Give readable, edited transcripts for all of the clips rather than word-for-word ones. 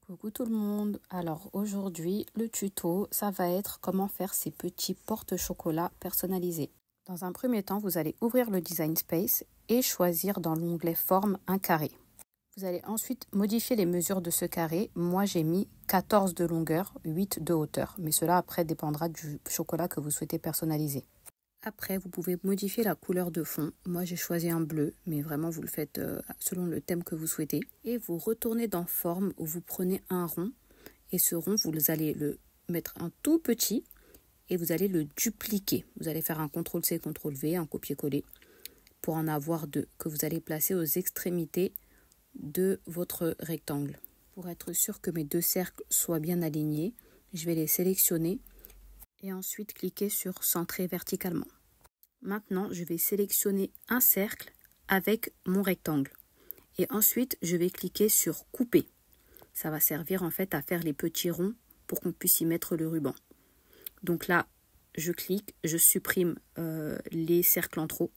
Coucou tout le monde, alors aujourd'hui le tuto ça va être comment faire ces petits porte-chocolat personnalisés. Dans un premier temps vous allez ouvrir le Design Space et choisir dans l'onglet forme un carré. Vous allez ensuite modifier les mesures de ce carré, moi j'ai mis 14 de longueur, 8 de hauteur, mais cela après dépendra du chocolat que vous souhaitez personnaliser. Après, vous pouvez modifier la couleur de fond. Moi, j'ai choisi un bleu, mais vraiment, vous le faites selon le thème que vous souhaitez. Et vous retournez dans Forme où vous prenez un rond. Et ce rond, vous allez le mettre un tout petit et vous allez le dupliquer. Vous allez faire un CTRL-C, CTRL-V, un copier-coller pour en avoir deux que vous allez placer aux extrémités de votre rectangle. Pour être sûr que mes deux cercles soient bien alignés, je vais les sélectionner et ensuite cliquer sur centrer verticalement. Maintenant, je vais sélectionner un cercle avec mon rectangle. Et ensuite, je vais cliquer sur couper. Ça va servir en fait à faire les petits ronds pour qu'on puisse y mettre le ruban. Donc là, je clique, je supprime les cercles en trop.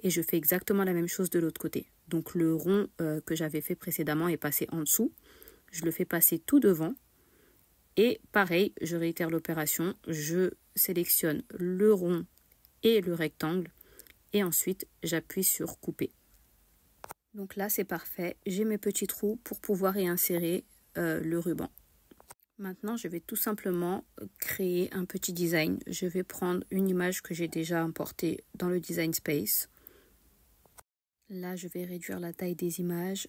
Et je fais exactement la même chose de l'autre côté. Donc le rond que j'avais fait précédemment est passé en dessous. Je le fais passer tout devant. Et pareil, je réitère l'opération. Je sélectionne le rond et le rectangle et ensuite j'appuie sur couper. Donc là c'est parfait, j'ai mes petits trous pour pouvoir y insérer le ruban. Maintenant je vais tout simplement créer un petit design. Je vais prendre une image que j'ai déjà importée dans le Design Space. Là je vais réduire la taille des images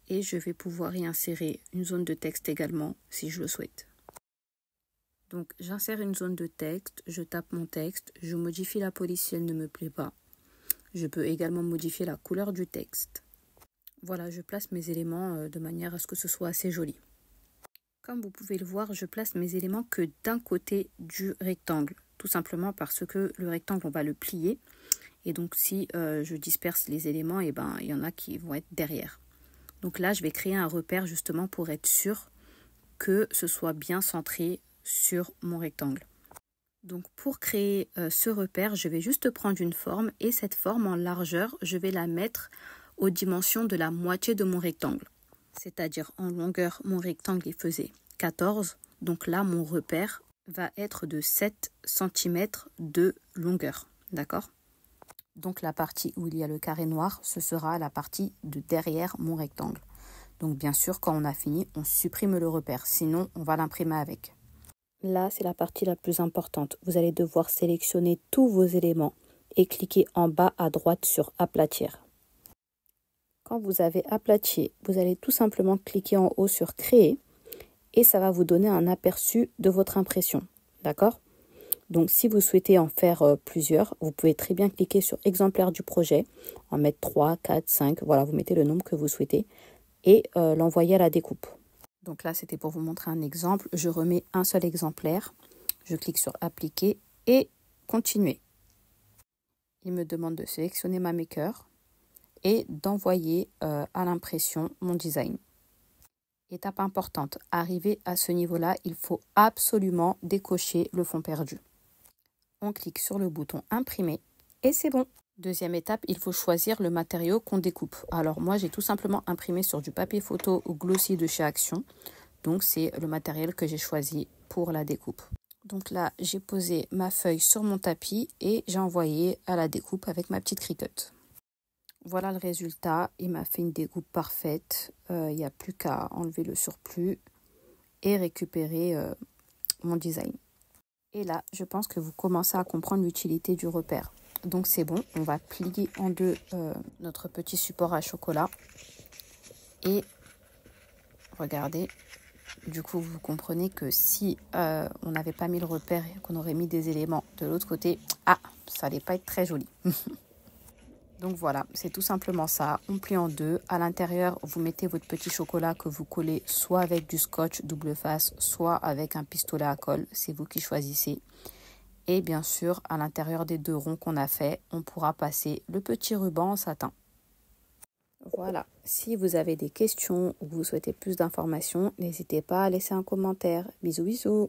et je vais pouvoir y insérer une zone de texte également si je le souhaite. Donc j'insère une zone de texte, je tape mon texte, je modifie la police si elle ne me plaît pas. Je peux également modifier la couleur du texte. Voilà, je place mes éléments de manière à ce que ce soit assez joli. Comme vous pouvez le voir, je place mes éléments que d'un côté du rectangle. Tout simplement parce que le rectangle, on va le plier. Et donc si je disperse les éléments, il y en a qui vont être derrière. Donc là, je vais créer un repère justement pour être sûr que ce soit bien centré sur mon rectangle. Donc pour créer ce repère, je vais juste prendre une forme et cette forme en largeur, je vais la mettre aux dimensions de la moitié de mon rectangle. C'est-à-dire en longueur, mon rectangle il faisait 14. Donc là, mon repère va être de 7 cm de longueur. D'accord? Donc la partie où il y a le carré noir, ce sera la partie de derrière mon rectangle. Donc bien sûr, quand on a fini, on supprime le repère. Sinon, on va l'imprimer avec. Là, c'est la partie la plus importante. Vous allez devoir sélectionner tous vos éléments et cliquer en bas à droite sur aplatir. Quand vous avez aplati, vous allez tout simplement cliquer en haut sur créer et ça va vous donner un aperçu de votre impression. D'accord? Donc, si vous souhaitez en faire plusieurs, vous pouvez très bien cliquer sur exemplaire du projet, en mettre 3, 4, 5, voilà, vous mettez le nombre que vous souhaitez et l'envoyer à la découpe. Donc là, c'était pour vous montrer un exemple. Je remets un seul exemplaire. Je clique sur appliquer et continuer. Il me demande de sélectionner ma maker et d'envoyer à l'impression mon design. Étape importante, arrivé à ce niveau-là, il faut absolument décocher le fond perdu. On clique sur le bouton imprimer et c'est bon. Deuxième étape, il faut choisir le matériau qu'on découpe. Alors moi, j'ai tout simplement imprimé sur du papier photo ou glossy de chez Action. Donc c'est le matériel que j'ai choisi pour la découpe. Donc là, j'ai posé ma feuille sur mon tapis et j'ai envoyé à la découpe avec ma petite Cricut. Voilà le résultat. Il m'a fait une découpe parfaite. Il n'y a plus qu'à enlever le surplus et récupérer mon design. Et là, je pense que vous commencez à comprendre l'utilité du repère. Donc c'est bon, on va plier en deux notre petit support à chocolat. Et regardez, du coup vous comprenez que si on n'avait pas mis le repère et qu'on aurait mis des éléments de l'autre côté, ça n'allait pas être très joli. Donc voilà, c'est tout simplement ça. On plie en deux. À l'intérieur, vous mettez votre petit chocolat que vous collez soit avec du scotch double face, soit avec un pistolet à colle. C'est vous qui choisissez. Et bien sûr, à l'intérieur des deux ronds qu'on a fait, on pourra passer le petit ruban en satin. Voilà, si vous avez des questions ou vous souhaitez plus d'informations, n'hésitez pas à laisser un commentaire. Bisous bisous.